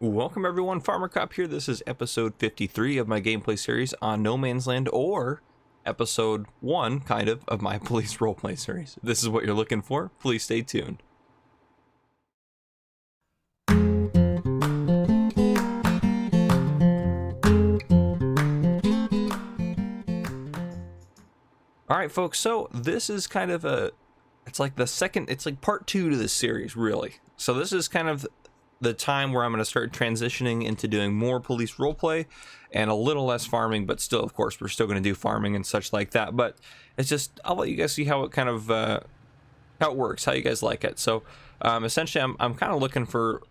Welcome everyone, Farmer Cop here. This is episode 53 of my gameplay series on No Man's Land, or episode 1, kind of my police roleplay series. If this is what you're looking for, please stay tuned. Alright folks, so this is kind of it's like part 2 to this series, really. So this is kind of the time where I'm going to start transitioning into doing more police roleplay and a little less farming, but still, of course, we're still going to do farming and such like that. But it's just, I'll let you guys see how it kind of, how it works, how you guys like it. So essentially, I'm kind of looking for,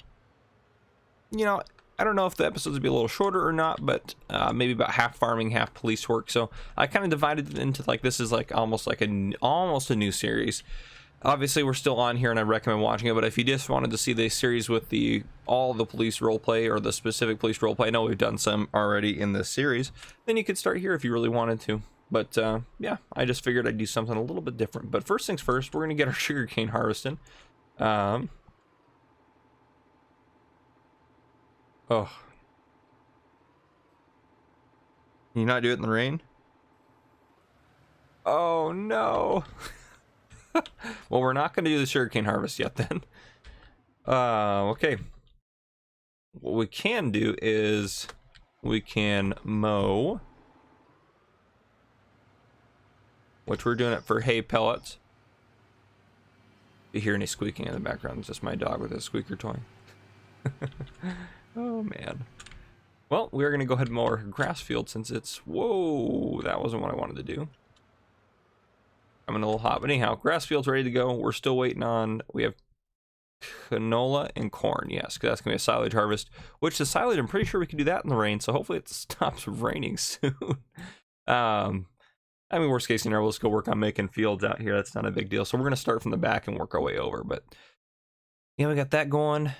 you know, I don't know if the episodes would be a little shorter or not, but maybe about half farming, half police work. So I kind of divided it into like, this is like almost a new series. Obviously, we're still on here, and I recommend watching it. But if you just wanted to see the series with all the police roleplay or the specific police roleplay, I know we've done some already in this series, then you could start here if you really wanted to. But yeah, I just figured I'd do something a little bit different. But first things first, we're gonna get our sugarcane harvesting. Oh, can you not do it in the rain? Oh no. Well, we're not going to do the sugarcane harvest yet then. Okay. What we can do is we can mow, which we're doing it for hay pellets. If you hear any squeaking in the background, it's just my dog with a squeaker toy. Oh man. Well, we're going to go ahead and mow our grass field since it's, whoa, that wasn't what I wanted to do. I'm in a little hot, but anyhow, grass field's ready to go. We're still waiting on, we have canola and corn, yes, because that's going to be a silage harvest, which the silage, I'm pretty sure we can do that in the rain, so hopefully it stops raining soon. I mean, worst case scenario, we'll just go work on making fields out here. That's not a big deal. So we're going to start from the back and work our way over, but yeah, we got that going.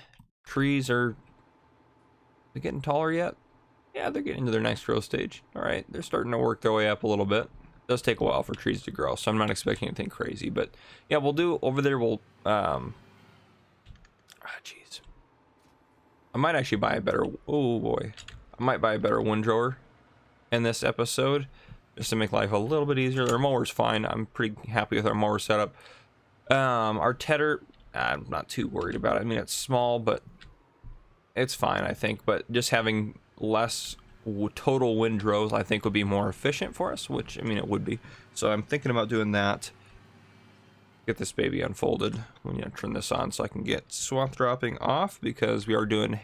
Trees are they getting taller yet? Yeah, they're getting to their next growth stage. All right, they're starting to work their way up a little bit. Does take a while for trees to grow, so I'm not expecting anything crazy, but yeah, we'll do over there. We'll jeez, I might actually buy a better, oh boy, I might buy a better windrower in this episode just to make life a little bit easier. Our mower's fine. I'm pretty happy with our mower setup. Our tedder, I'm not too worried about it. I mean, it's small, but it's fine, I think. But just having less total windrows, I think, would be more efficient for us, which, I mean, it would be. So I'm thinking about doing that. Get this baby unfolded. I'm going to turn this on so I can get swath dropping off, because we are doing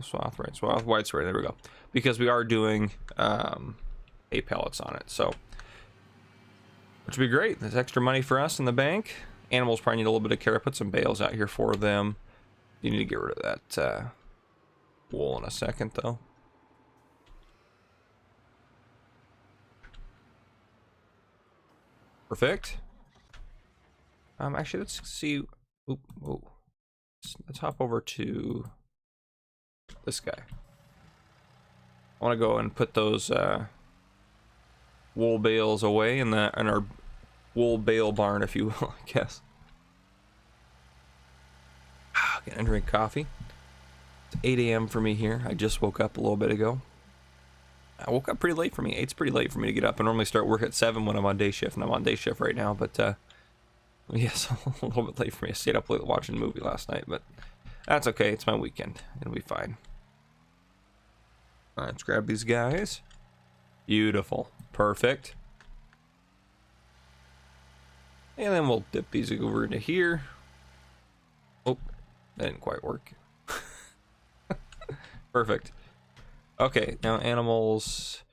swath, right? Swath, white spray, there we go. Because we are doing hay pellets on it, so which would be great. There's extra money for us in the bank. Animals probably need a little bit of care. I put some bales out here for them. You need to get rid of that wool in a second, though. Perfect. Actually, let's see. Oop, whoa. Let's hop over to this guy. I want to go and put those wool bales away in our wool bale barn, if you will, I guess. Gonna drink coffee. 8 a.m. for me here. I just woke up a little bit ago. I woke up pretty late for me. 8's pretty late for me to get up. I normally start work at 7 when I'm on day shift, and I'm on day shift right now, but yes, a little bit late for me. I stayed up late watching a movie last night, but that's okay. It's my weekend. It'll be fine. All right, let's grab these guys. Beautiful. Perfect. And then we'll dip these over into here. Oh, that didn't quite work. Perfect. Okay, now animals.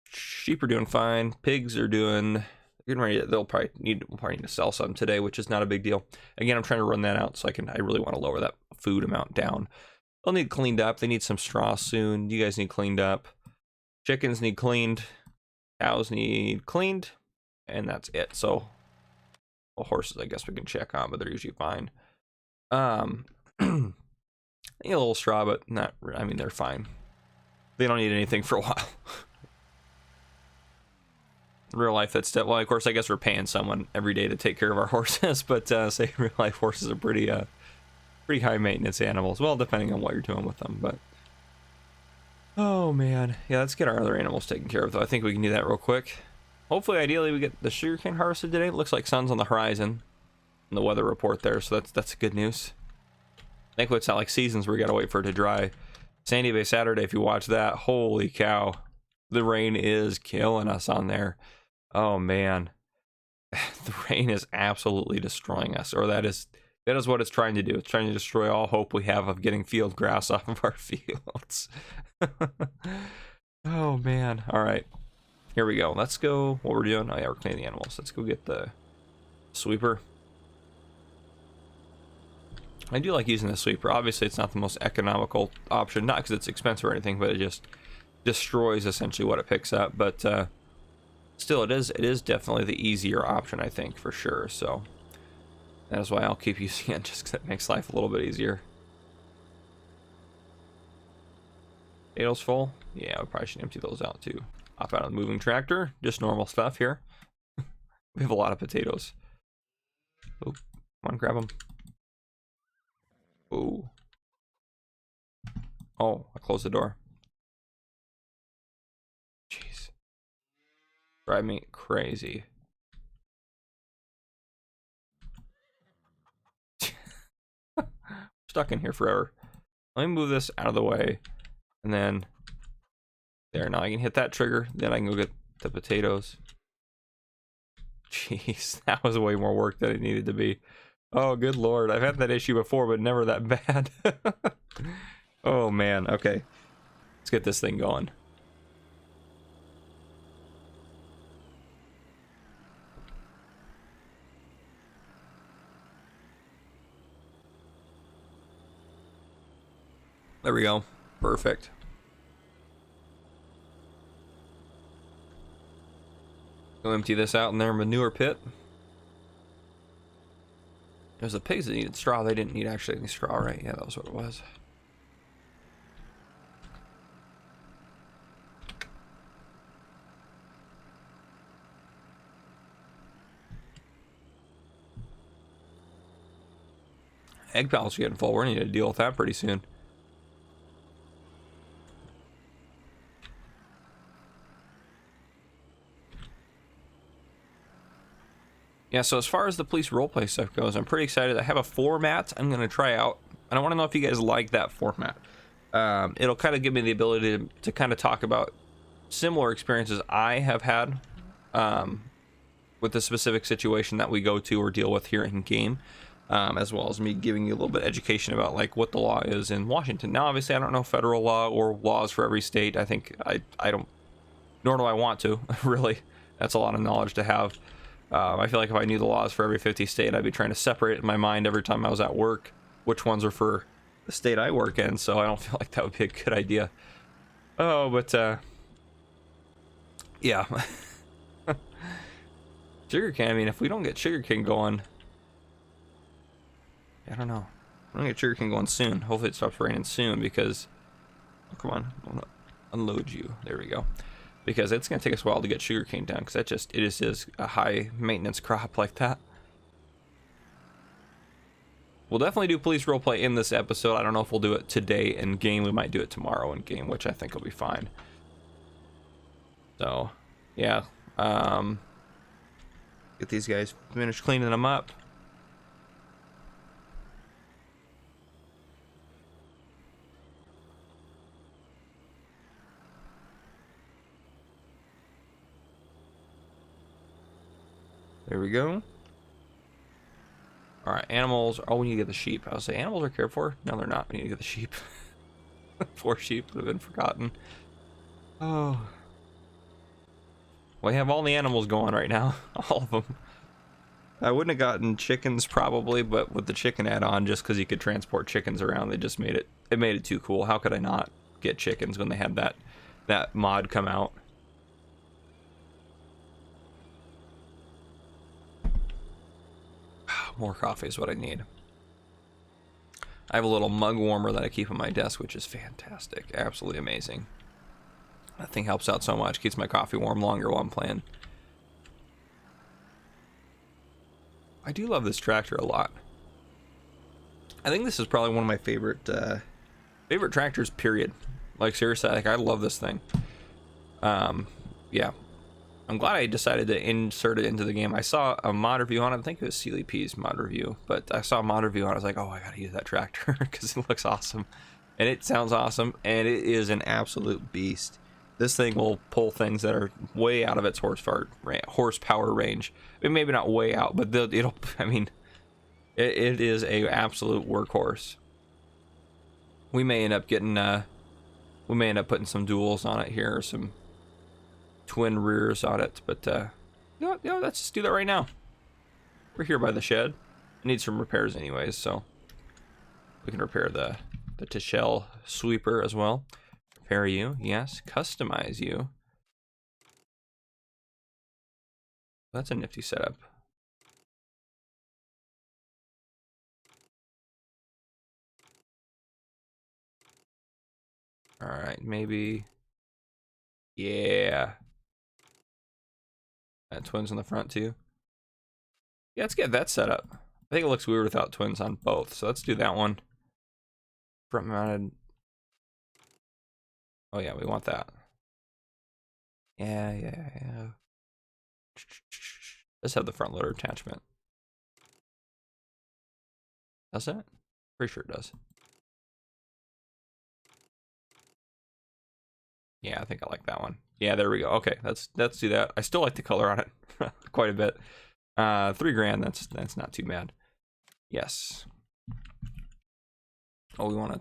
Sheep are doing fine. Pigs are doing getting ready. We'll probably need to sell some today, which is not a big deal. Again, I'm trying to run that out so I really want to lower that food amount down. They'll need cleaned up. They need some straw soon. You guys need cleaned up. Chickens need cleaned. Cows need cleaned, and that's it. So, well, horses, I guess we can check on, but they're usually fine. Need a little straw, but not, I mean, they're fine. They don't need anything for a while. In real life, that's, well, of course, I guess we're paying someone every day to take care of our horses, but say real life horses are pretty pretty high maintenance animals. Well, depending on what you're doing with them, but oh man, yeah. Let's get our other animals taken care of, though. I think we can do that real quick. Hopefully, ideally, we get the sugarcane harvested today. It looks like sun's on the horizon in the weather report there, so that's good news. Thankfully, it's not like seasons where you gotta wait for it to dry. Sandy Bay Saturday, if you watch that, holy cow, the rain is killing us on there. Oh man, the rain is absolutely destroying us, or that is what it's trying to do. It's trying to destroy all hope we have of getting field grass off of our fields. Oh man. All right, here we go. Let's go. What we're doing? Oh yeah, we're cleaning the animals. Let's go get the sweeper. I do like using the sweeper. Obviously, it's not the most economical option, not because it's expensive or anything, but it just destroys essentially what it picks up. But still, it is definitely the easier option, I think, for sure. So that is why I'll keep using it, just because it makes life a little bit easier. Potatoes full? Yeah, we probably should empty those out too. Hop out of the moving tractor. Just normal stuff here. We have a lot of potatoes. Oh, come on, grab them. Oh. Oh, I closed the door. Jeez. Drive me crazy. Stuck in here forever. Let me move this out of the way. And then there. Now I can hit that trigger. Then I can go get the potatoes. Jeez, that was way more work than it needed to be. Oh, good lord. I've had that issue before, but never that bad. Oh, man. Okay. Let's get this thing going. There we go. Perfect. Go empty this out in their manure pit. It was the pigs that needed straw. They didn't need actually any straw, right? Yeah, that was what it was. Egg pallets are getting full. We're going to need to deal with that pretty soon. Yeah, so as far as the police roleplay stuff goes, I'm pretty excited. I have a format I'm going to try out, and I want to know if you guys like that format. It'll kind of give me the ability to kind of talk about similar experiences I have had with the specific situation that we go to or deal with here in game, as well as me giving you a little bit of education about like what the law is in Washington. Now, obviously, I don't know federal law or laws for every state. I think I don't, nor do I want to, really. That's a lot of knowledge to have. I feel like if I knew the laws for every 50 state, I'd be trying to separate in my mind every time I was at work which ones are for the state I work in, so I don't feel like that would be a good idea. Oh, but yeah. Sugarcane, I mean, if we don't get sugarcane going, I don't know. I'm gonna get sugarcane going soon. Hopefully it stops raining soon, because oh, come on, I'm gonna unload you. There we go. Because it's going to take us a while to get sugarcane down, because it is a high maintenance crop like that. We'll definitely do police roleplay in this episode. I don't know if we'll do it today in game. We might do it tomorrow in game, which I think will be fine. So, yeah. Get these guys finished cleaning them up. There we go. All right, animals. Oh, we need to get the sheep. I was saying animals are cared for. No, they're not. We need to get the sheep. Poor sheep would have been forgotten. Oh. We have all the animals going right now. All of them. I wouldn't have gotten chickens probably, but with the chicken add-on, just because you could transport chickens around, they just made it. It made it too cool. How could I not get chickens when they had that mod come out? More coffee is what I need. I have a little mug warmer that I keep on my desk, which is fantastic. Absolutely amazing. That thing helps out so much. Keeps my coffee warm longer while I'm playing. I do love this tractor a lot. I think this is probably one of my favorite tractors, period. Like, seriously, like, I love this thing. Yeah. I'm glad I decided to insert it into the game. I saw a mod review on it. I think it was Sealy P's mod review, but I saw a mod review on it. I was like, oh, I gotta use that tractor because it looks awesome. And it sounds awesome, and it is an absolute beast. This thing will pull things that are way out of its horsepower range. I mean, maybe not way out, but it'll, I mean, it is a absolute workhorse. We may end up getting, we may end up putting some duals on it here, or some twin rears on it, but you know, let's just do that right now. We're here by the shed. It needs some repairs anyways, so we can repair the Tichel sweeper as well. Repair you, yes. Customize you. That's a nifty setup. All right, maybe. Yeah. Twins on the front too. Yeah, let's get that set up. I think it looks weird without twins on both, so let's do that one. Front mounted. Oh yeah, we want that. Yeah. Let's have the front loader attachment. Does it? Pretty sure it does. Yeah, I think I like that one. Yeah, there we go. Okay, let's do that. I still like the color on it quite a bit. $3 grand. That's not too bad. Yes. Oh, we want to.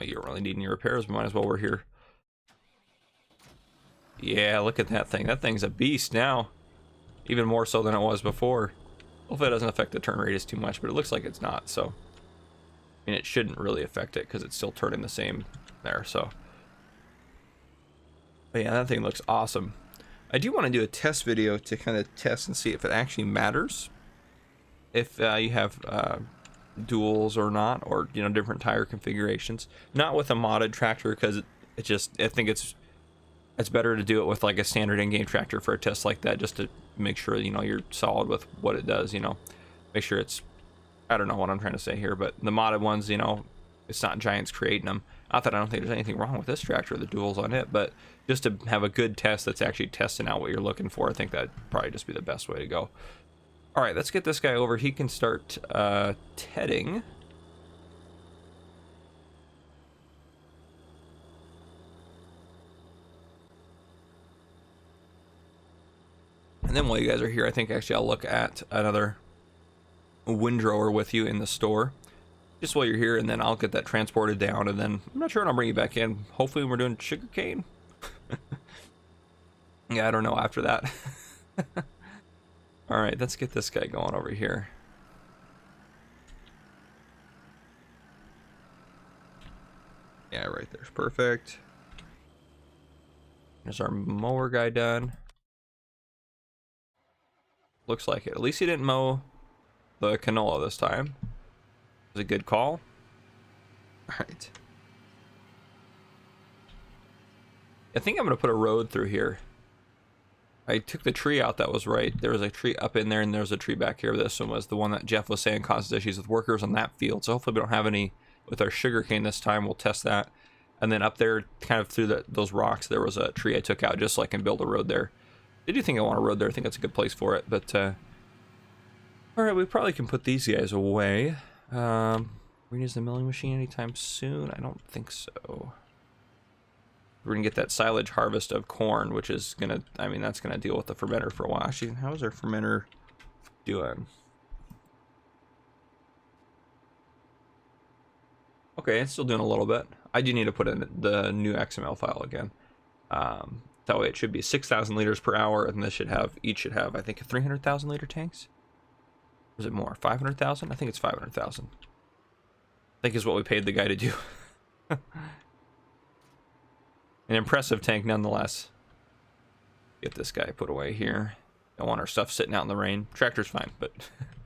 Oh, you don't really need any repairs. We might as well. We're here. Yeah, look at that thing. That thing's a beast now. Even more so than it was before. Hopefully it doesn't affect the turn radius too much, but it looks like it's not, so. I mean, it shouldn't really affect it because it's still turning the same there, so. But yeah, that thing looks awesome. I do want to do a test video to kind of test and see if it actually matters. If you have duals or not, or, you know, different tire configurations. Not with a modded tractor, because it just, I think it's better to do it with like a standard in-game tractor for a test like that, just to make sure, you know, you're solid with what it does, you know. Make sure it's, I don't know what I'm trying to say here, but the modded ones, you know, it's not giants creating them. Not that I don't think there's anything wrong with this tractor, the duals on it, but just to have a good test that's actually testing out what you're looking for, I think that'd probably just be the best way to go. All right, let's get this guy over. He can start tedding. And then while you guys are here, I think actually I'll look at another windrower with you in the store. Just while you're here, and then I'll get that transported down, and then I'm not sure when I'll bring you back in. Hopefully we're doing sugarcane. Yeah, I don't know after that. All right, let's get this guy going over here. Yeah, right there's perfect. There's our mower guy done. Looks like it. At least he didn't mow the canola this time. It was a good call. All right. I think I'm gonna put a road through here. I took the tree out that was right. There was a tree up in there, and there was a tree back here. This one was the one that Jeff was saying causes issues with workers on that field. So hopefully we don't have any with our sugarcane this time. We'll test that. And then up there, kind of through those rocks, there was a tree I took out just so I can build a road there. I do think I want a road there. I think that's a good place for it. But, all right, we probably can put these guys away. We're going to use the milling machine anytime soon? I don't think so. We're going to get that silage harvest of corn, which is going to, I mean, that's going to deal with the fermenter for a while. Actually, how is our fermenter doing? Okay, it's still doing a little bit. I do need to put in the new XML file again. That way it should be 6,000 liters per hour, and this should have, each should have, I think, 300,000 liter tanks? Or is it more? 500,000? I think it's 500,000. I think is what we paid the guy to do. An impressive tank nonetheless. Get this guy put away here. Don't want our stuff sitting out in the rain. Tractor's fine, but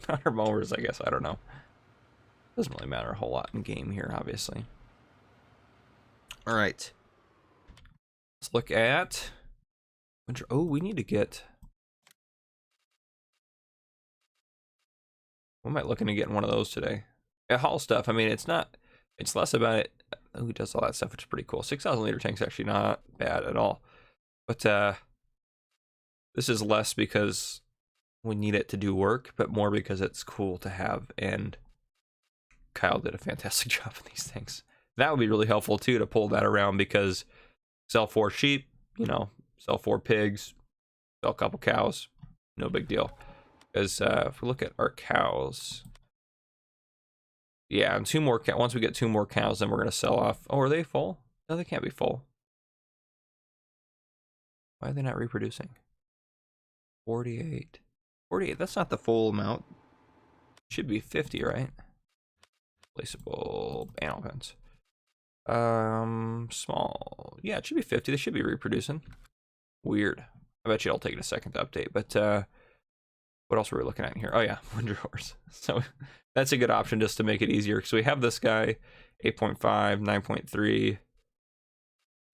not our mowers, I guess. I don't know. Doesn't really matter a whole lot in game here, obviously. All right. Let's look at... Oh, we need to get... We might look into getting one of those today. haul stuff. I mean, it's not, it's less about it. Who does all that stuff, which is pretty cool. 6,000 liter tank's actually not bad at all. But this is less because we need it to do work, but more because it's cool to have. And Kyle did a fantastic job on these things. That would be really helpful too, to pull that around, because sell 4 sheep, you know, sell 4 pigs, sell a couple cows, no big deal. Because if we look at our cows, yeah, and 2 more once we get 2 more cows, then we're gonna sell off. Oh, are they full? No, they can't be full. Why are they not reproducing? 48. 48, that's not the full amount. Should be 50, right? Placeable animal pens. Small. Yeah, it should be 50. They should be reproducing. Weird. I bet you it'll take a second to update. But what else were we looking at in here? Oh yeah, wood drawers. So that's a good option just to make it easier. So we have this guy, 8.5, 9.3. Is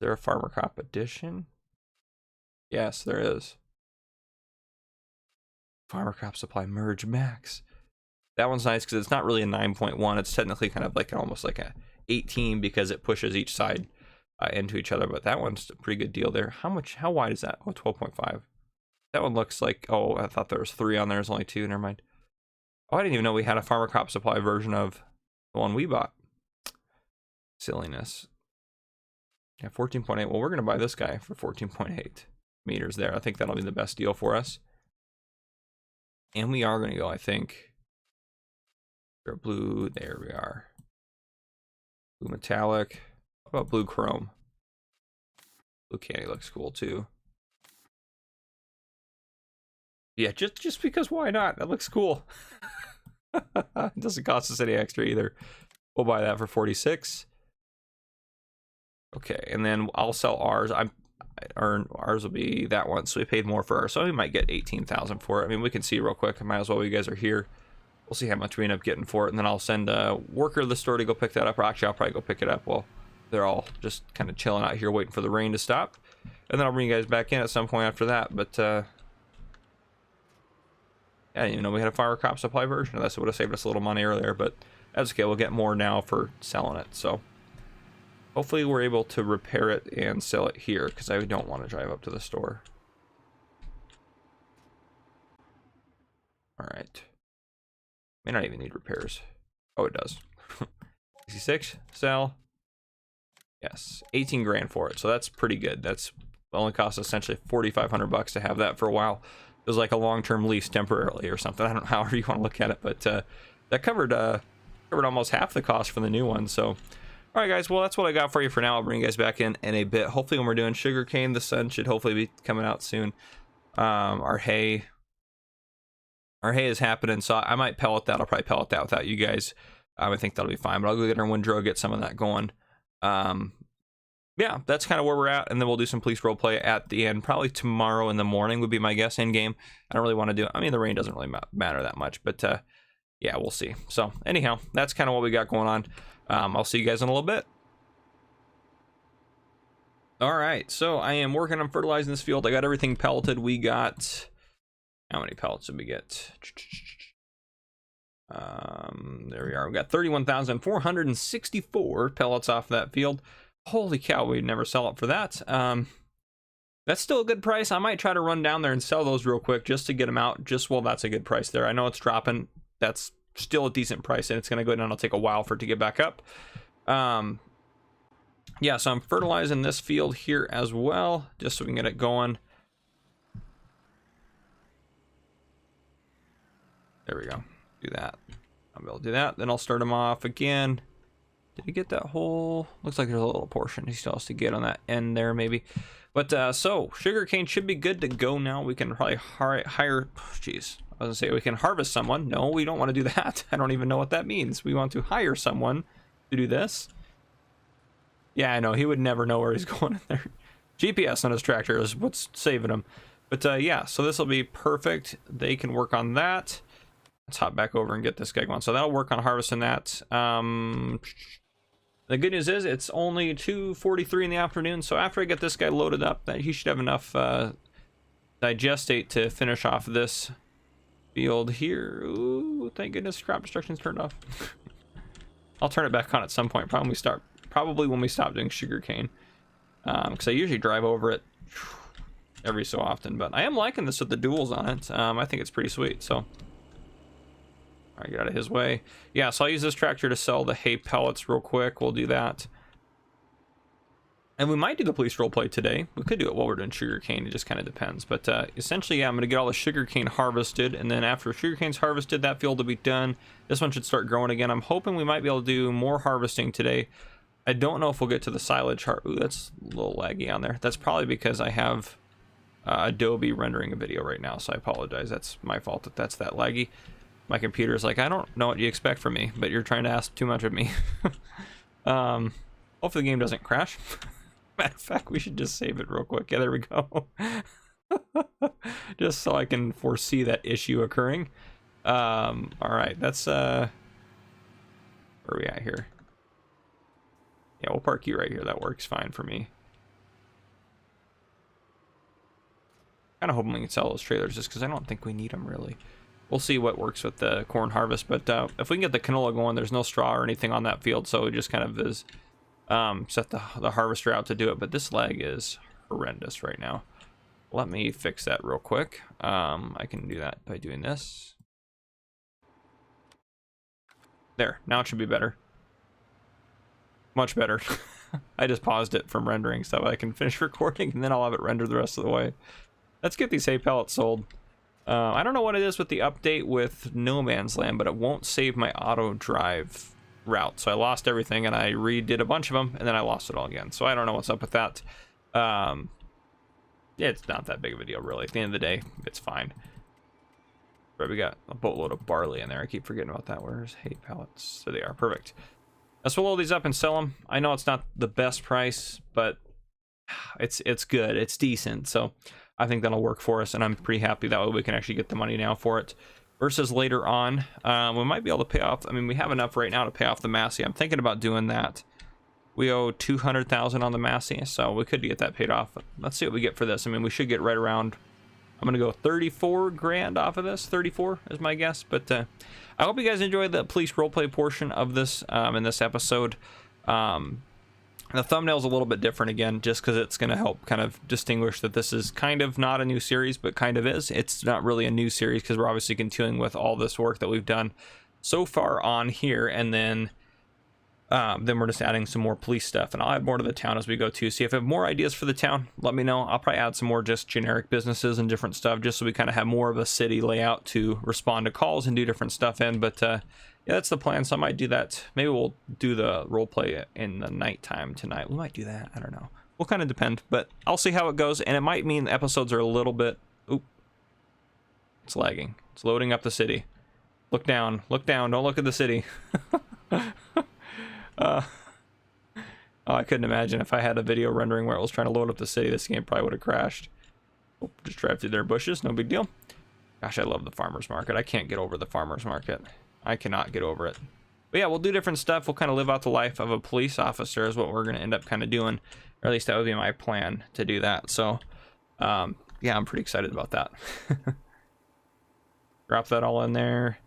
there a farmer crop edition? Yes, there is. Farmer crop supply merge max. That one's nice because it's not really a 9.1. It's technically kind of like almost like a 18 because it pushes each side into each other. But that one's a pretty good deal there. How wide is that? Oh, 12.5. That one looks like, oh, I thought there was 3 on there. There's only 2. Never mind. Oh, I didn't even know we had a farmer crop supply version of the one we bought. Silliness. Yeah, 14.8. Well, we're going to buy this guy for 14.8 meters there. I think that'll be the best deal for us. And we are going to go, I think. Blue, there we are. Blue metallic. What about blue chrome? Blue candy looks cool too. Yeah, just because why not? That looks cool. It doesn't cost us any extra either. We'll buy that for 46. Okay, and then I'll sell ours. Ours will be that one, so we paid more for ours, so we might get 18,000 for it. I mean, we can see real quick. Might as well, you guys are here. We'll see how much we end up getting for it, and then I'll send a worker to the store to go pick that up. Or actually, I'll probably go pick it up. Well, they're all just kind of chilling out here waiting for the rain to stop, and then I'll bring you guys back in at some point after that. But yeah, you know, we had a farmer crop supply version of this. It would have saved us a little money earlier, but that's okay. We'll get more now for selling it. So hopefully we're able to repair it and sell it here, because I don't want to drive up to the store. All right. May not even need repairs. Oh, it does. 66, sell. Yes, 18 grand for it. So that's pretty good. That's only cost essentially 4,500 bucks to have that for a while. It was like a long-term lease temporarily or something. I don't know, however you want to look at it, but that covered almost half the cost for the new one. So, all right, guys. Well, that's what I got for you for now. I'll bring you guys back in a bit. Hopefully, when we're doing sugarcane, the sun should hopefully be coming out soon. Our hay is happening, so I might pellet that. I'll probably pellet that without you guys. I think that'll be fine, but I'll go get our windrow, get some of that going. Yeah, that's kind of where we're at, and then we'll do some police roleplay at the end. Probably tomorrow in the morning would be my guess in game. I don't really want to do it. I mean, the rain doesn't really matter that much, but yeah, we'll see. So anyhow, that's kind of what we got going on. I'll see you guys in a little bit. All right, so I am working on fertilizing this field. I got everything pelleted. We got, how many pellets did we get? There we are. We got 31,464 pellets off that field. Holy cow, we'd never sell it for that. That's still a good price. I might try to run down there and sell those real quick just to get them out. Well, that's a good price there. I know it's dropping. That's still a decent price, and it's going to go down. It'll take a while for it to get back up. Yeah, so I'm fertilizing this field here as well, just so we can get it going. There we go. Do that. I'll be able to do that. Then I'll start them off again. Did he get that whole? Looks like there's a little portion he still has to get on that end there, maybe. But so sugarcane should be good to go now. We can probably hire. Jeez, I was gonna say we can harvest someone. No, we don't want to do that. I don't even know what that means. We want to hire someone to do this. Yeah, I know he would never know where he's going in there. GPS on his tractor is what's saving him. But yeah, so this will be perfect. They can work on that. Let's hop back over and get this guy going. So that'll work on harvesting that. The good news is it's only 2:43 in the afternoon. So after I get this guy loaded up, that he should have enough digestate to finish off this field here. Ooh, thank goodness crop destruction's turned off. I'll turn it back on at some point. Probably when we stop doing sugarcane, because I usually drive over it every so often. But I am liking this with the duals on it. I think it's pretty sweet. So, all right, get out of his way. Yeah, so I'll use this tractor to sell the hay pellets real quick. We'll do that. And we might do the police roleplay today. We could do it while we're doing sugarcane. It just kind of depends. But essentially, yeah, I'm going to get all the sugarcane harvested. And then after sugarcane's harvested, that field will be done. This one should start growing again. I'm hoping we might be able to do more harvesting today. I don't know if we'll get to the silage. Ooh, that's a little laggy on there. That's probably because I have Adobe rendering a video right now. So I apologize. That's my fault if that's that laggy. My computer's like, I don't know what you expect from me, but you're trying to ask too much of me. Hopefully the game doesn't crash. Matter of fact, we should just save it real quick. Yeah, there we go. Just so I can foresee that issue occurring. All right, that's where are we at here? Yeah, we'll park you right here. That works fine for me. Kind of hoping we can sell those trailers just because I don't think we need them really. We'll see what works with the corn harvest, but if we can get the canola going, there's no straw or anything on that field, so it just kind of is. Set the harvester out to do it, but this lag is horrendous right now. Let me fix that real quick. I can do that by doing this. There, now it should be better. Much better. I just paused it from rendering so I can finish recording, and then I'll have it rendered the rest of the way. Let's get these hay pellets sold. I don't know what it is with the update with No Man's Land, but it won't save my auto drive route, so I lost everything and I redid a bunch of them and then I lost it all again, so I don't know what's up with that. Yeah, it's not that big of a deal really. At the end of the day, it's fine. Right, we got a boatload of barley in there. I keep forgetting about that. Where's hay pellets? So they are perfect. Let's roll these up and sell them. I know it's not the best price, but it's good, it's decent, so I think that'll work for us, and I'm pretty happy that way we can actually get the money now for it. Versus later on, we might be able to pay off. I mean, we have enough right now to pay off the Massey. I'm thinking about doing that. We owe 200,000 on the Massey, so we could get that paid off. Let's see what we get for this. I mean, we should get right around. I'm gonna go 34 grand off of this. 34 is my guess. But I hope you guys enjoyed the police roleplay portion of this in this episode. The thumbnail's a little bit different again, just because it's going to help kind of distinguish that this is kind of not a new series, but kind of is. It's not really a new series because we're obviously continuing with all this work that we've done so far on here, and then we're just adding some more police stuff, and I'll add more to the town as we go too. See if I have more ideas for the town, let me know. I'll probably add some more just generic businesses and different stuff, just so we kind of have more of a city layout to respond to calls and do different stuff in. But yeah, that's the plan, so I might do that. Maybe we'll do the role play in the nighttime tonight. We might do that, I don't know. We'll kind of depend, but I'll see how it goes, and it might mean the episodes are a little bit... Oop. It's lagging. It's loading up the city. Look down, don't look at the city. Oh, I couldn't imagine if I had a video rendering where it was trying to load up the city, this game probably would have crashed. Oh, just drive through their bushes, no big deal. Gosh, I love the farmer's market. I can't get over the farmer's market. I cannot get over it. But yeah, we'll do different stuff. We'll kind of live out the life of a police officer is what we're going to end up kind of doing. Or at least that would be my plan to do that. So, yeah, I'm pretty excited about that. Drop that all in there.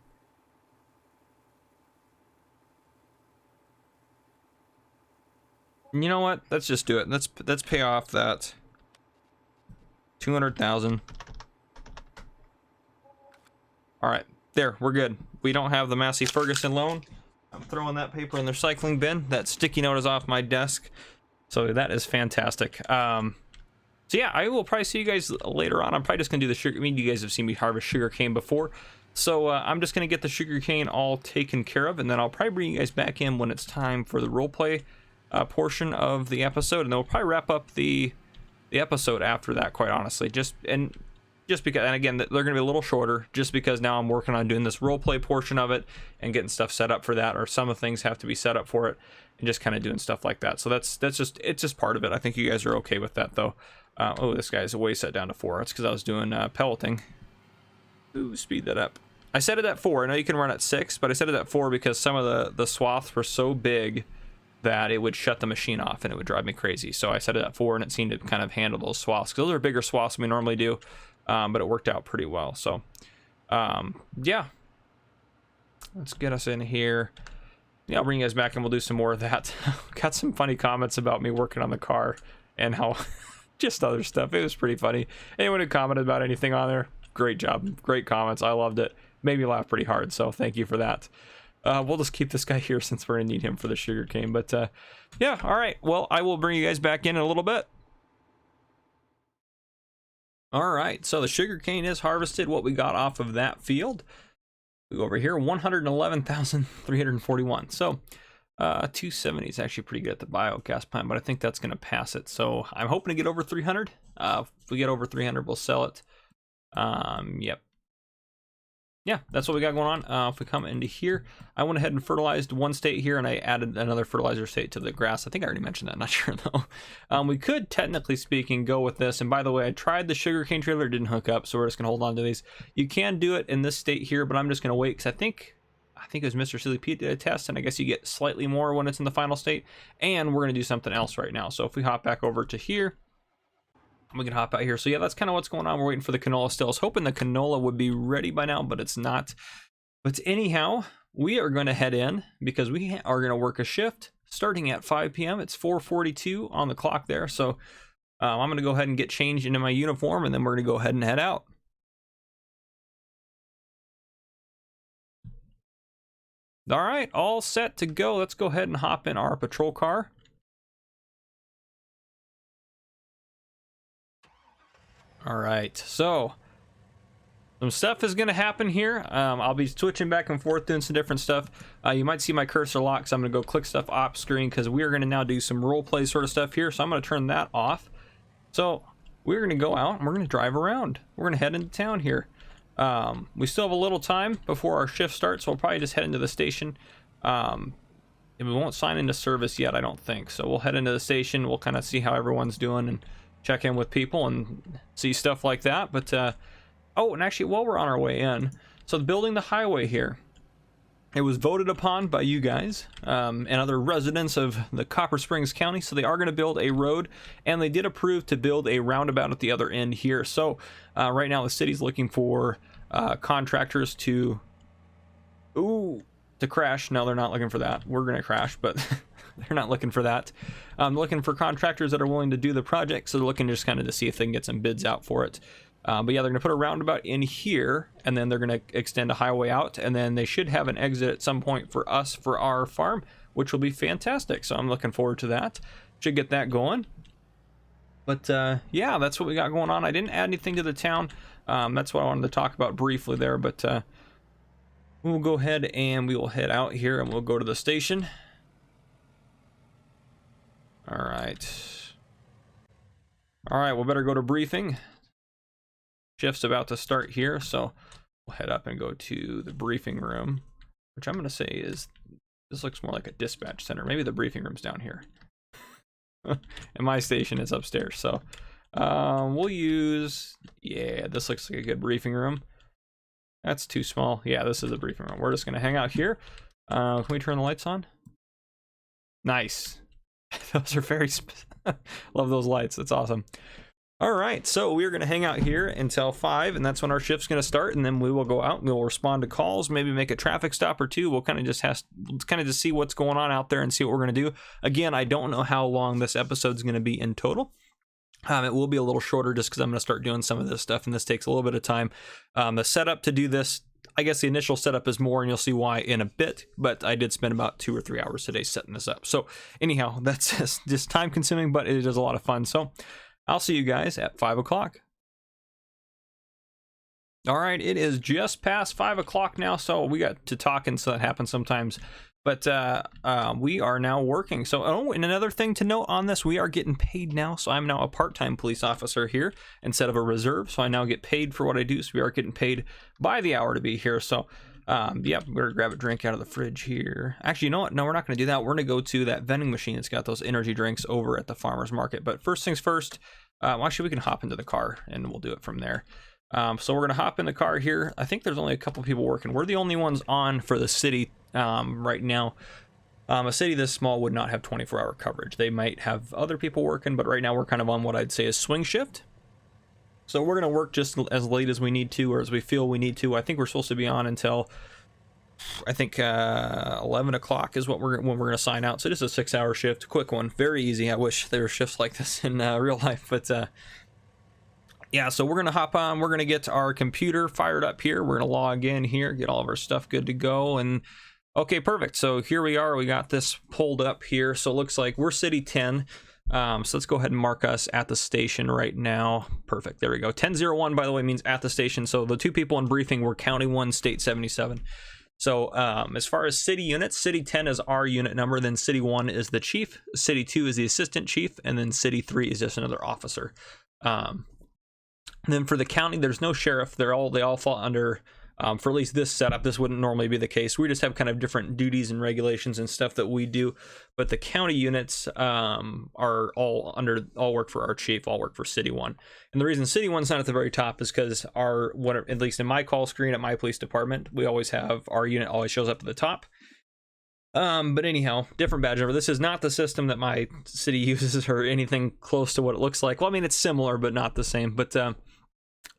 You know what? Let's just do it. Let's pay off that 200,000. All right, there, we're good. We don't have the Massey Ferguson loan. I'm throwing that paper in the recycling bin. That sticky note is off my desk, so that is fantastic. So yeah, I will probably see you guys later on. I'm probably just gonna do the sugar. I mean, you guys have seen me harvest sugar cane before, so I'm just gonna get the sugar cane all taken care of, and then I'll probably bring you guys back in when it's time for the roleplay portion of the episode, and then we'll probably wrap up the episode after that. Quite honestly, just because, and again, they're going to be a little shorter, just because now I'm working on doing this roleplay portion of it and getting stuff set up for that, or some of the things have to be set up for it, and just kind of doing stuff like that. So it's just part of it. I think you guys are okay with that though. Oh, this guy's way set down to 4. That's because I was doing pelleting. Ooh, speed that up. I set it at 4. I know you can run at 6, but I set it at 4 because some of the swaths were so big that it would shut the machine off and it would drive me crazy. So I set it at 4, and it seemed to kind of handle those swaths, because those are bigger swaths than we normally do. But it worked out pretty well. So yeah, let's get us in here. yeah, I'll bring you guys back and we'll do some more of that. Got some funny comments about me working on the car and how just other stuff. It was pretty funny. Anyone who commented about anything on there, great job. Great comments. I loved it. Made me laugh pretty hard. So thank you for that. We'll just keep this guy here since we're gonna need him for the sugarcane. But yeah, all right. Well, I will bring you guys back in a little bit. All right, so the sugarcane is harvested. What we got off of that field, we go over here, 111,341. So 270 is actually pretty good at the biogas plant, but I think that's going to pass it. So I'm hoping to get over 300. If we get over 300, we'll sell it. Yep. Yeah, that's what we got going on. If we come into here, I went ahead and fertilized one state here, and I added another fertilizer state to the grass. I think I already mentioned that, not sure though. We could, technically speaking, go with this. And by the way, I tried the sugarcane trailer, it didn't hook up, so we're just gonna hold on to these. You can do it in this state here, but I'm just gonna wait, because I think it was Mr. Silly Pete did a test, and I guess you get slightly more when it's in the final state. And we're gonna do something else right now. So if we hop back over to here, we can hop out here. So yeah, that's kind of what's going on. We're waiting for the canola still. I was hoping the canola would be ready by now, but it's not. But anyhow, we are going to head in because we are going to work a shift starting at 5 p.m. It's 4:42 on the clock there. So I'm going to go ahead and get changed into my uniform, and then we're going to go ahead and head out. All right, all set to go. Let's go ahead and hop in our patrol car. All right, so some stuff is going to happen here. I'll be switching back and forth doing some different stuff. You might see my cursor lock, so I'm going to go click stuff off screen because we are going to now do some role play sort of stuff here. So I'm going to turn that off. So we're going to go out and we're going to drive around. We're going to head into town here. We still have a little time before our shift starts, so we'll probably just head into the station. And we won't sign into service yet, I don't think. So we'll head into the station. We'll kind of see how everyone's doing and check in with people and see stuff like that. But oh, and actually while we're on our way in, so building the highway here, it was voted upon by you guys and other residents of the Copper Springs County. So they are going to build a road, and they did approve to build a roundabout at the other end here. So right now the city's looking for contractors to crash. No, they're not looking for that. We're going to crash, but they're not looking for that. Looking for contractors that are willing to do the project. So they're looking just kind of to see if they can get some bids out for it. But yeah, they're going to put a roundabout in here, and then they're going to extend a highway out, and then they should have an exit at some point for us for our farm, which will be fantastic. So I'm looking forward to that. Should get that going. But yeah, that's what we got going on. I didn't add anything to the town. That's what I wanted to talk about briefly there, but we'll go ahead and we will head out here, and we'll go to the station. All right, we'll better go to briefing. Shift's about to start here, so we'll head up and go to the briefing room, which I'm going to say is, this looks more like a dispatch center. Maybe the briefing room's down here. And my station is upstairs, so we'll use, yeah, this looks like a good briefing room. That's too small. Yeah, this is a briefing room. We're just going to hang out here. Can we turn the lights on? Nice. Those are very love those lights. That's awesome. All right, so we're going to hang out here until 5, and that's when our shift's going to start, and then we will go out and we'll respond to calls, maybe make a traffic stop or two. We'll kind of just see what's going on out there and see what we're going to do. Again, I don't know how long this episode's going to be in total. It will be a little shorter just because I'm going to start doing some of this stuff, and this takes a little bit of time. The setup to do this, I guess the initial setup is more, and you'll see why in a bit, but I did spend about 2 or 3 hours today setting this up. So anyhow, that's just time consuming, but it is a lot of fun. So I'll see you guys at 5 o'clock. All right, it is just past 5 o'clock now, so we got to talking, so that happens sometimes. But we are now working. So, oh, and another thing to note on this, we are getting paid now. So I'm now a part-time police officer here instead of a reserve. So I now get paid for what I do. So we are getting paid by the hour to be here. So, yeah, we're gonna grab a drink out of the fridge here. Actually, you know what? No, we're not gonna do that. We're gonna go to that vending machine that's got those energy drinks over at the farmer's market. But first things first, actually, we can hop into the car and we'll do it from there. So we're gonna hop in the car here. I think there's only a couple people working. We're the only ones on for the city right now. A city this small would not have 24-hour coverage. They might have other people working, but right now we're kind of on what I'd say is swing shift. So we're gonna work just as late as we need to, or as we feel we need to. I think we're supposed to be on until I think 11 o'clock is what when we're going to sign out. So just a 6-hour shift, quick one, very easy. I wish there were shifts like this in real life, but yeah, so we're going to hop on. We're going to get our computer fired up here. We're going to log in here, get all of our stuff good to go. And okay, perfect. So here we are. We got this pulled up here. So it looks like we're City 10. So let's go ahead and mark us at the station right now. Perfect. There we go. 1001, by the way, means at the station. So the two people in briefing were County 1, State 77. So as far as city units, City 10 is our unit number. Then City 1 is the chief. City 2 is the assistant chief. And then City 3 is just another officer. And then for the county, there's no sheriff. They all fall under, for at least this setup. This wouldn't normally be the case. We just have kind of different duties and regulations and stuff that we do. But the county units are all work for our chief, all work for City 1. And the reason City 1's not at the very top is because at least in my call screen at my police department, we always have our unit always shows up at the top. But anyhow, different badge number. This is not the system that my city uses or anything close to what it looks like. Well, I mean, it's similar, but not the same. But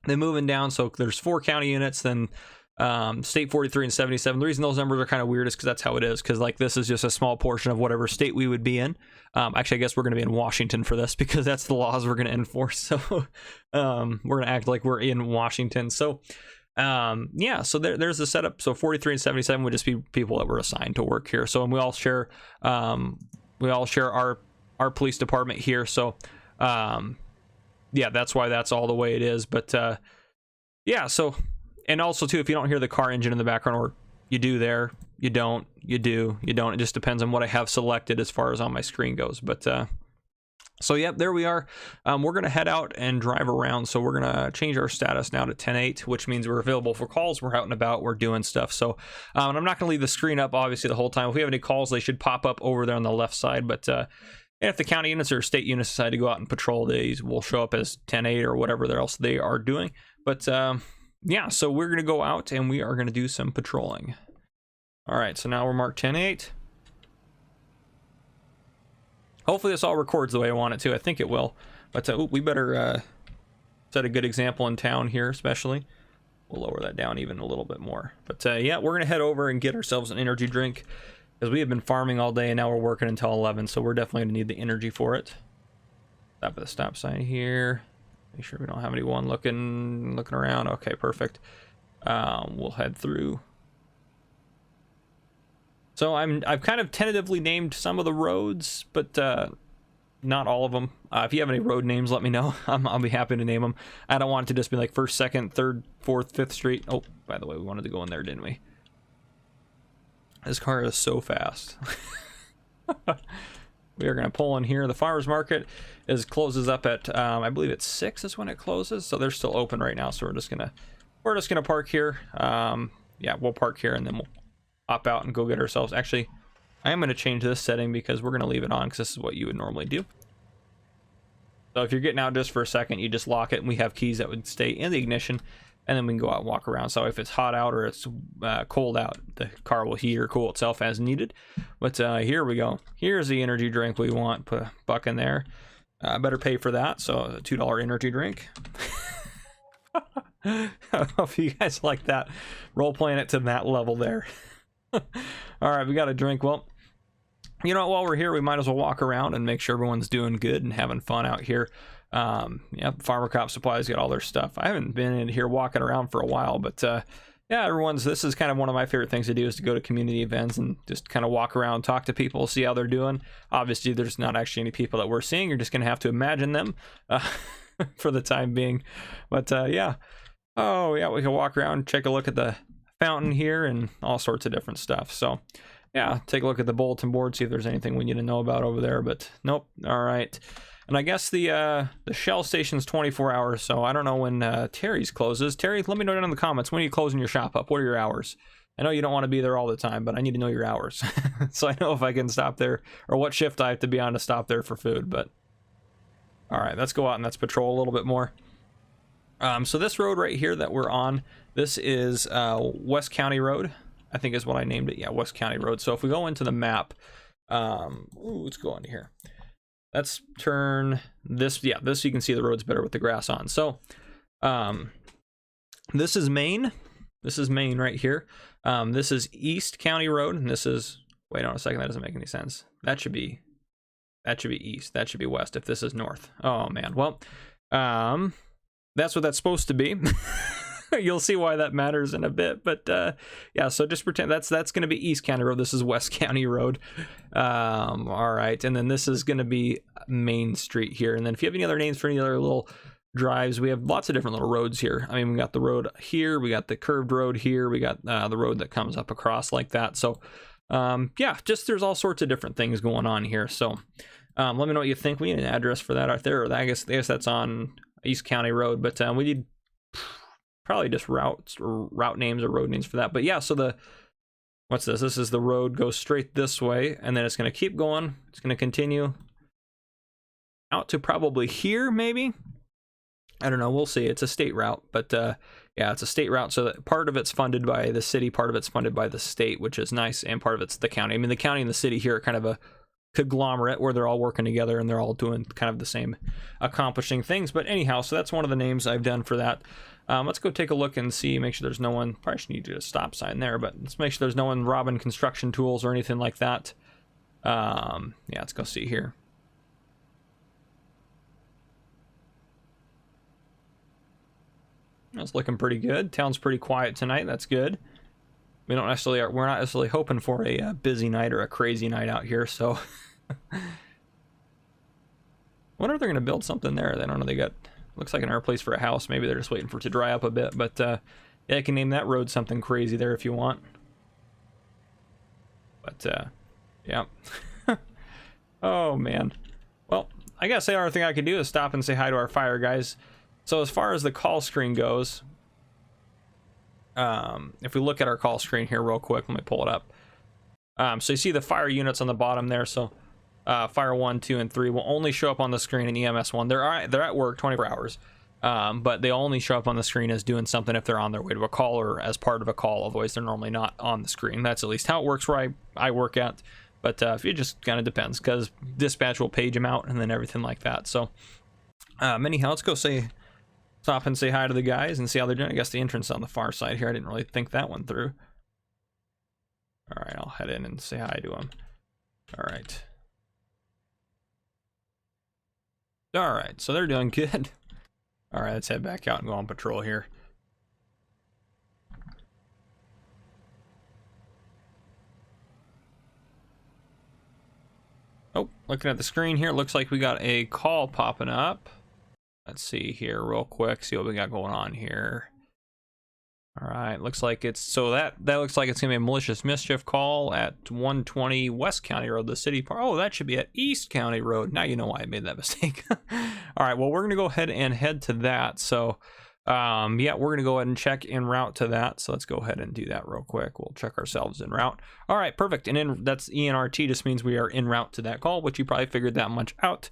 then moving down, so there's 4 county units, then state 43 and 77. The reason those numbers are kind of weird is because that's how it is, because like this is just a small portion of whatever state we would be in. Actually, I guess we're going to be in Washington for this because that's the laws we're going to enforce. So we're going to act like we're in Washington. So yeah, so there's the setup. So 43 and 77 would just be people that were assigned to work here. So and we all share our police department here. So yeah, that's why that's all the way it is. But yeah, so and also too, if you don't hear the car engine in the background, or you do there, you don't, you do, you don't. It just depends on what I have selected as far as on my screen goes. But so yep, there we are. We're gonna head out and drive around. So we're gonna change our status now to 10-8, which means we're available for calls. We're out and about, we're doing stuff. So and I'm not gonna leave the screen up obviously the whole time. If we have any calls, they should pop up over there on the left side. But if the county units or state units decide to go out and patrol, these will show up as 10-8 or whatever else they are doing. But yeah, so we're gonna go out and we are gonna do some patrolling. All right, so now we're marked 10-8. Hopefully this all records the way I want it to. I think it will. But we better set a good example in town here, especially. We'll lower that down even a little bit more. But yeah, we're going to head over and get ourselves an energy drink, because we have been farming all day and now we're working until 11. So we're definitely going to need the energy for it. Stop at the stop sign here. Make sure we don't have anyone looking around. Okay, perfect. We'll head through. So I've kind of tentatively named some of the roads, but not all of them. If you have any road names, let me know. I'll be happy to name them. I don't want it to just be like 1st, 2nd, 3rd, 4th, 5th Street. Oh, by the way, we wanted to go in there, didn't we? This car is so fast. We are going to pull in here. The farmers market closes up at I believe it's 6 is when it closes, so they're still open right now. So we're just gonna park here. Yeah, we'll park here and then we'll hop out and go get ourselves. Actually, I am going to change this setting because we're going to leave it on because this is what you would normally do. So if you're getting out just for a second, you just lock it, and we have keys that would stay in the ignition, and then we can go out and walk around. So if it's hot out or it's cold out, the car will heat or cool itself as needed. But here we go. Here's the energy drink we want. Put a buck in there. Better pay for that. So a $2 energy drink. I don't know if you guys like that, role playing it to that level there. All right, we got a drink. Well, you know, while we're here, we might as well walk around and make sure everyone's doing good and having fun out here. Yeah, Farmer Cop Supplies got all their stuff. I haven't been in here walking around for a while, but yeah, this is kind of one of my favorite things to do, is to go to community events and just kind of walk around, talk to people, see how they're doing. Obviously, there's not actually any people that we're seeing. You're just going to have to imagine them for the time being. But yeah. Oh, yeah, we can walk around, take a look at the fountain here and all sorts of different stuff. So yeah, take a look at the bulletin board, see if there's anything we need to know about over there, but nope. All right. And I guess the Shell station's 24 hours, so I don't know when Terry's closes. Terry, let me know down in the comments, when are you closing your shop up? What are your hours? I know you don't want to be there all the time, but I need to know your hours so I know if I can stop there or what shift I have to be on to stop there for food. But all right, let's go out and let's patrol a little bit more. So this road right here that we're on, this is West County Road, I think is what I named it. Yeah, West County Road. So if we go into the map, let's go into here. Let's turn this, yeah, this, you can see the road's better with the grass on. So this is Maine. This is Maine right here. This is East County Road, and this is, wait on a second, that doesn't make any sense. That should be east, that should be west if this is north. Oh man, well, that's what that's supposed to be. You'll see why that matters in a bit, but yeah, so just pretend that's going to be East County Road. This is West County Road. All right, and then this is going to be Main Street here. And then if you have any other names for any other little drives, we have lots of different little roads here. I mean, we got the road here, we got the curved road here, we got the road that comes up across like that. So yeah, just there's all sorts of different things going on here. So let me know what you think. We need an address for that out there. I guess that's on East County Road, but we need probably just route names or road names for that. But yeah, so what's this? This is the road, goes straight this way, and then it's going to keep going. It's going to continue out to probably here, maybe. I don't know. We'll see. It's a state route, but yeah, it's a state route. So that part of it's funded by the city, part of it's funded by the state, which is nice, and part of it's the county. I mean, the county and the city here are kind of a conglomerate where they're all working together and they're all doing kind of the same accomplishing things. But anyhow, so that's one of the names I've done for that. Let's go take a look and see, make sure there's no one, probably should need to do a stop sign there, but let's make sure there's no one robbing construction tools or anything like that. Yeah, let's go see here. That's looking pretty good. Town's pretty quiet tonight. That's good. We're not necessarily hoping for a busy night or a crazy night out here, so wonder if they're gonna build something there. I don't know. They got, looks like another place for a house. Maybe they're just waiting for it to dry up a bit, but yeah, I can name that road something crazy there if you want. But yeah. Oh man. Well, I guess the other thing I could do is stop and say hi to our fire guys. So as far as the call screen goes, if we look at our call screen here real quick, let me pull it up. So you see the fire units on the bottom there. So fire 1, 2, and 3 will only show up on the screen in EMS 1. They're at work 24 hours, but they only show up on the screen as doing something if they're on their way to a call or as part of a call. Otherwise, they're normally not on the screen. That's at least how it works where I work at. But it just kind of depends, because dispatch will page them out and then everything like that. So anyhow, let's go stop and say hi to the guys and see how they're doing. I guess the entrance is on the far side here. I didn't really think that one through. All right, I'll head in and say hi to them. All right. All right, so they're doing good. All right, let's head back out and go on patrol here. Oh, looking at the screen here, it looks like we got a call popping up. Let's see here real quick, see what we got going on here. All right, looks like it's, so that looks like it's gonna be a malicious mischief call at 120 West County Road, the city park. Oh, that should be at East County Road. Now you know why I made that mistake. All right, well, we're gonna go ahead and head to that. So yeah, we're gonna go ahead and check en route to that. So let's go ahead and do that real quick. We'll check ourselves en route. All right, perfect. And that's ENRT, just means we are en route to that call, which you probably figured that much out.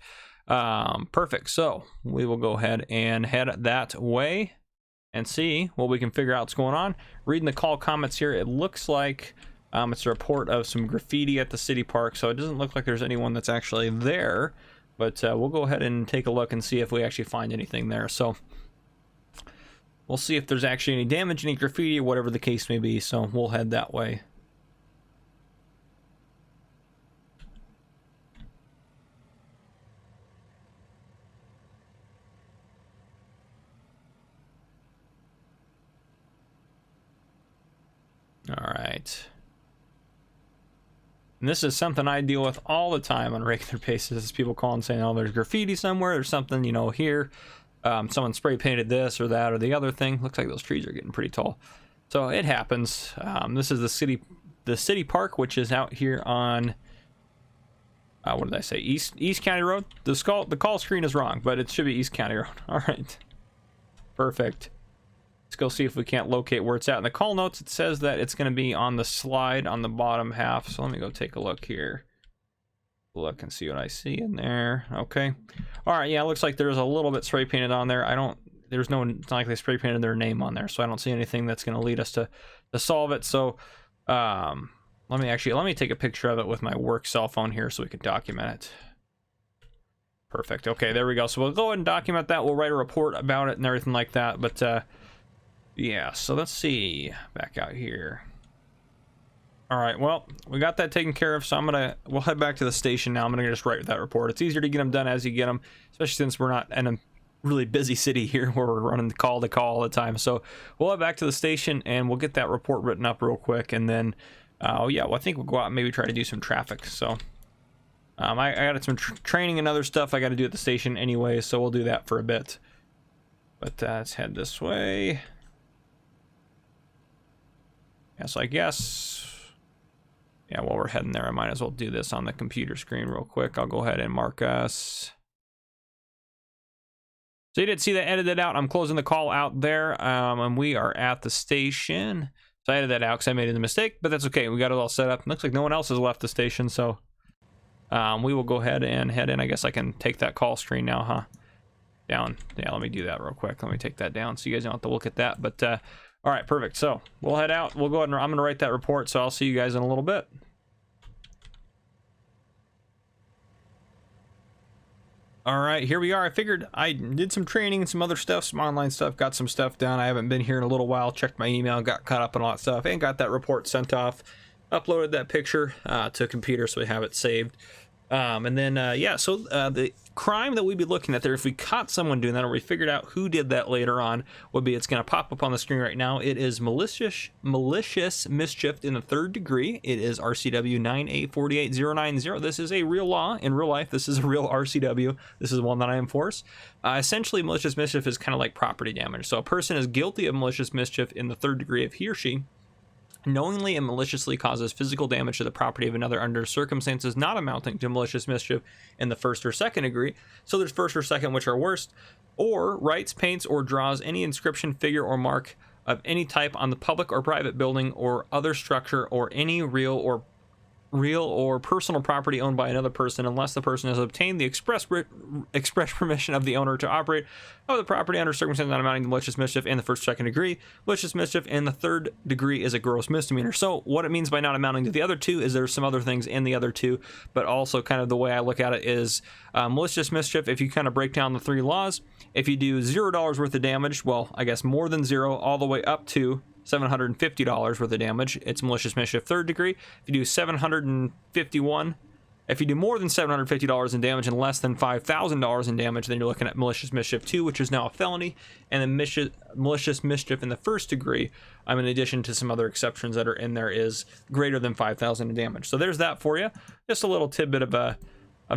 Perfect. So we will go ahead and head that way and see what we can figure out what's going on. Reading the call comments here, it looks like it's a report of some graffiti at the city park, so it doesn't look like there's anyone that's actually there, but we'll go ahead and take a look and see if we actually find anything there. So we'll see if there's actually any damage, any graffiti, whatever the case may be. So we'll head that way. All right. And this is something I deal with all the time on a regular basis. People call and saying, oh, there's graffiti somewhere. There's something, you know, here. Someone spray painted this or that or the other thing. Looks like those trees are getting pretty tall. So it happens. This is the city park, which is out here on, what did I say? East County Road. The call screen is wrong, but it should be East County Road. All right. Perfect. Let's go see if we can't locate where it's at. In the call notes, it says that it's going to be on the slide on the bottom half. So let me go take a look here. Look and see what I see in there. Okay. All right. Yeah, it looks like there's a little bit spray painted on there. It's not like they spray painted their name on there. So I don't see anything that's going to lead us to solve it. So let me take a picture of it with my work cell phone here so we can document it. Perfect. Okay, there we go. So we'll go ahead and document that. We'll write a report about it and everything like that. But yeah, so let's see. Back out here. All right, well, we got that taken care of, so we'll head back to the station now. I'm gonna just write that report. It's easier to get them done as you get them, especially since we're not in a really busy city here where we're running call to call all the time. So we'll head back to the station and we'll get that report written up real quick, and then yeah, well, I think we'll go out and maybe try to do some traffic. So I got some training and other stuff I got to do at the station anyway, so we'll do that for a bit. But let's head this way. Yes, I guess. Yeah, while we're heading there, I might as well do this on the computer screen real quick. I'll go ahead and mark us. So you did see that edited out. I'm closing the call out there, and we are at the station. So I edited that out because I made a mistake, but that's okay. We got it all set up. Looks like no one else has left the station, so we will go ahead and head in. I guess I can take that call screen now, huh? Down. Yeah, let me do that real quick. Let me take that down so you guys don't have to look at that. But all right, perfect. So we'll head out. We'll go ahead and I'm going to write that report, so I'll see you guys in a little bit. All right, here we are. I figured I did some training and some other stuff, some online stuff, got some stuff done. I haven't been here in a little while, checked my email, got caught up on all that stuff, and got that report sent off. Uploaded that picture to a computer so we have it saved. And then, yeah, so the crime that we'd be looking at there, if we caught someone doing that or we figured out who did that later on, would be, it's going to pop up on the screen right now. It is malicious mischief in the 3rd degree. It is RCW 9848090. This is a real law in real life. This is a real RCW. This is one that I enforce. Essentially, malicious mischief is kind of like property damage. So a person is guilty of malicious mischief in the 3rd degree if he or she knowingly and maliciously causes physical damage to the property of another under circumstances not amounting to malicious mischief in the 1st or 2nd degree. So there's 1st or 2nd, which are worst. Or writes, paints, or draws any inscription, figure, or mark of any type on the public or private building or other structure or any real or personal property owned by another person, unless the person has obtained the express permission of the owner to operate of the property under circumstances not amounting to malicious mischief in the 1st or 2nd degree. Malicious mischief in the 3rd degree is a gross misdemeanor. So what it means by not amounting to the other two is there's some other things in the other two, but also kind of the way I look at it is malicious mischief. If you kind of break down the 3 laws, if you do $0 worth of damage, well, I guess more than 0 all the way up to $750 worth of damage, it's malicious mischief 3rd degree. If you do if you do more than $750 in damage and less than $5,000 in damage, then you're looking at malicious mischief 2, which is now a felony. And then malicious mischief in the 1st degree, in addition to some other exceptions that are in there, is greater than $5,000 in damage. So there's that for you. Just a little tidbit of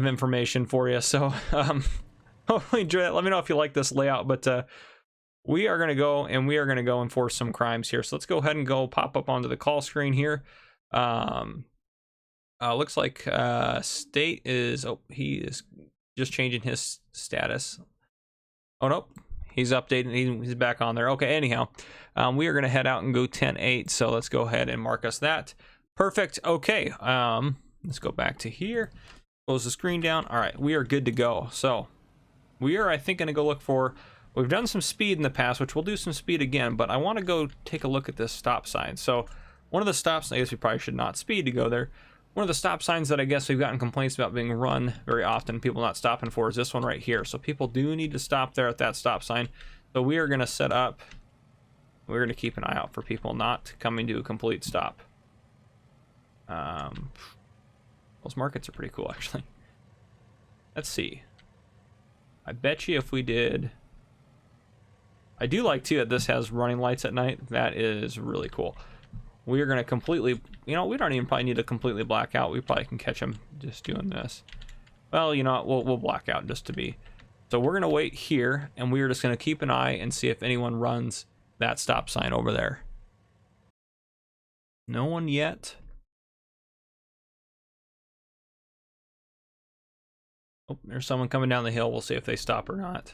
information for you. So hopefully enjoy it. Let me know if you like this layout, but we are going to go and enforce some crimes here. So let's go ahead and go pop up onto the call screen here. Looks like state is, he is just changing his status. Oh, nope. He's updating. He's back on there. Okay, anyhow, we are going to head out and go 10-8. So let's go ahead and mark us that. Perfect. Okay. Let's go back to here. Close the screen down. All right, we are good to go. So we are, I think, going to go look for, we've done some speed in the past, which we'll do some speed again, but I want to go take a look at this stop sign. So one of the stops, I guess we probably should not speed to go there. One of the stop signs that I guess we've gotten complaints about being run very often, people not stopping for, is this one right here. So people do need to stop there at that stop sign. So we are going to set up, we're going to keep an eye out for people not coming to a complete stop. Those markets are pretty cool, actually. Let's see. I bet you if we did, I do like too that this has running lights at night. That is really cool. We are going to completely, you know, we don't even probably need to completely black out. We probably can catch them just doing this. Well, you know what, we'll black out just to be. So we're going to wait here, and we are just going to keep an eye and see if anyone runs that stop sign over there. No one yet. Oh, there's someone coming down the hill. We'll see if they stop or not.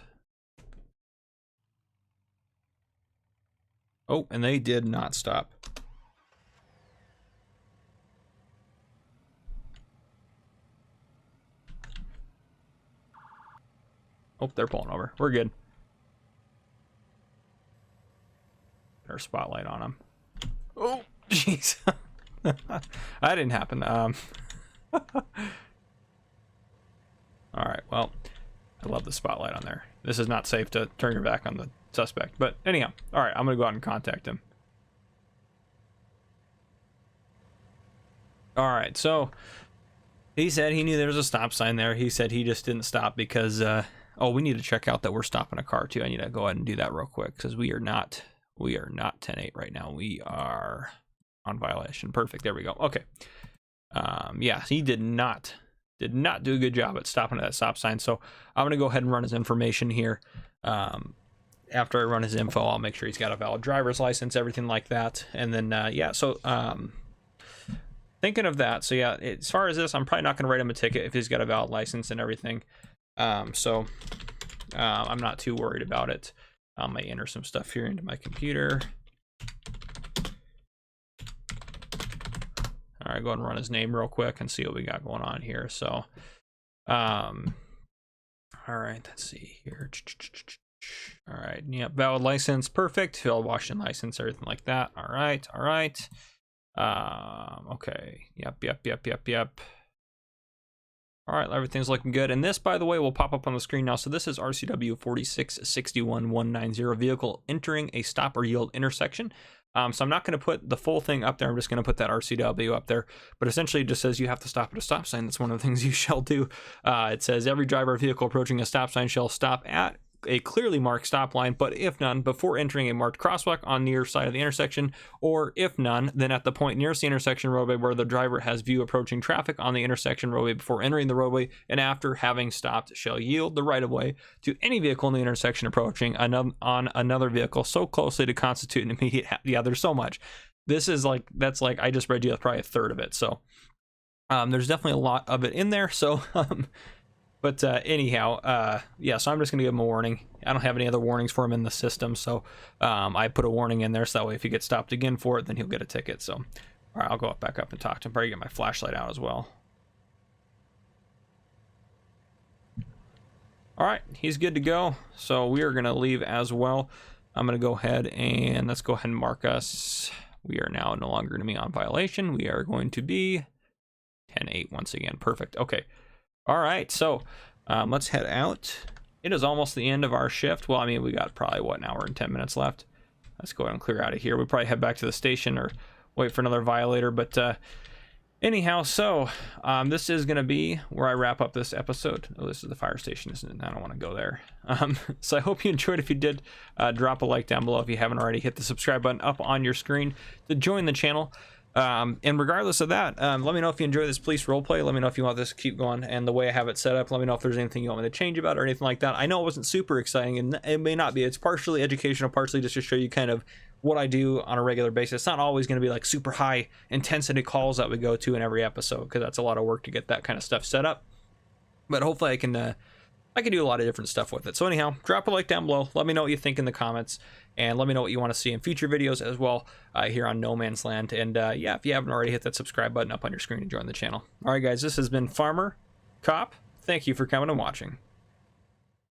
Oh, and they did not stop. Oh, they're pulling over. We're good. Put our spotlight on them. Oh, jeez. That didn't happen. All right, well, I love the spotlight on there. This is not safe to turn your back on the suspect. But anyhow, all right, I'm going to go out and contact him. All right, so he said he knew there was a stop sign there. He said he just didn't stop because, oh, we need to check out that we're stopping a car too. I need to go ahead and do that real quick because we are not 10-8 right now. We are on violation. Perfect. There we go. Okay. Yeah, he did not do a good job at stopping at that stop sign. So I'm going to go ahead and run his information here. After I run his info, I'll make sure he's got a valid driver's license, everything like that. And then, yeah, so thinking of that. So yeah, as far as this, I'm probably not going to write him a ticket if he's got a valid license and everything. So I'm not too worried about it. I might enter some stuff here into my computer. All right, go ahead and run his name real quick and see what we got going on here. So, all right, let's see here. All right, yeah, valid license, perfect. Field Washington license, everything like that. All right, all right. Okay, yep. All right, everything's looking good. And this, by the way, will pop up on the screen now. So this is RCW 4661190, vehicle entering a stop or yield intersection. So I'm not going to put the full thing up there. I'm just going to put that RCW up there. But essentially it just says you have to stop at a stop sign. That's one of the things you shall do. It says every driver of vehicle approaching a stop sign shall stop at a clearly marked stop line, but if none, before entering a marked crosswalk on near side of the intersection, or if none, then at the point nearest the intersection roadway where the driver has view approaching traffic on the intersection roadway before entering the roadway, and after having stopped shall yield the right of way to any vehicle in the intersection approaching on another vehicle so closely to constitute an immediate yeah, there's so much. This is like, that's like, I just read you probably a third of it. So there's definitely a lot of it in there. So but anyhow, yeah, so I'm just going to give him a warning. I don't have any other warnings for him in the system, so I put a warning in there so that way if he gets stopped again for it, then he'll get a ticket. So, all right, I'll go back up and talk to him. Probably get my flashlight out as well. All right, he's good to go. So we are going to leave as well. I'm going to go ahead and let's go ahead and mark us. We are now no longer going to be on violation. We are going to be 10-8 once again. Perfect. Okay. All right, so let's head out. It is almost the end of our shift. Well, I mean, we got probably, what, an hour and 10 minutes left. Let's go ahead and clear out of here. We'll probably head back to the station or wait for another violator. But anyhow, so this is going to be where I wrap up this episode. Oh, this is the fire station, isn't it? I don't want to go there. So I hope you enjoyed. If you did, drop a like down below. If you haven't already, hit the subscribe button up on your screen to join the channel. And regardless of that, let me know if you enjoy this police roleplay. Let me know if you want this to keep going and the way I have it set up. Let me know if there's anything you want me to change about or anything like that. I know it wasn't super exciting, and it may not be. It's partially educational, partially just to show you kind of what I do on a regular basis. It's not always going to be like super high intensity calls that we go to in every episode, because that's a lot of work to get that kind of stuff set up. But hopefully I can do a lot of different stuff with it. So anyhow, drop a like down below. Let me know what you think in the comments, and let me know what you want to see in future videos as well here on No Man's Land. And yeah, if you haven't already, hit that subscribe button up on your screen and join the channel. All right, guys, this has been Farmer Cop. Thank you for coming and watching.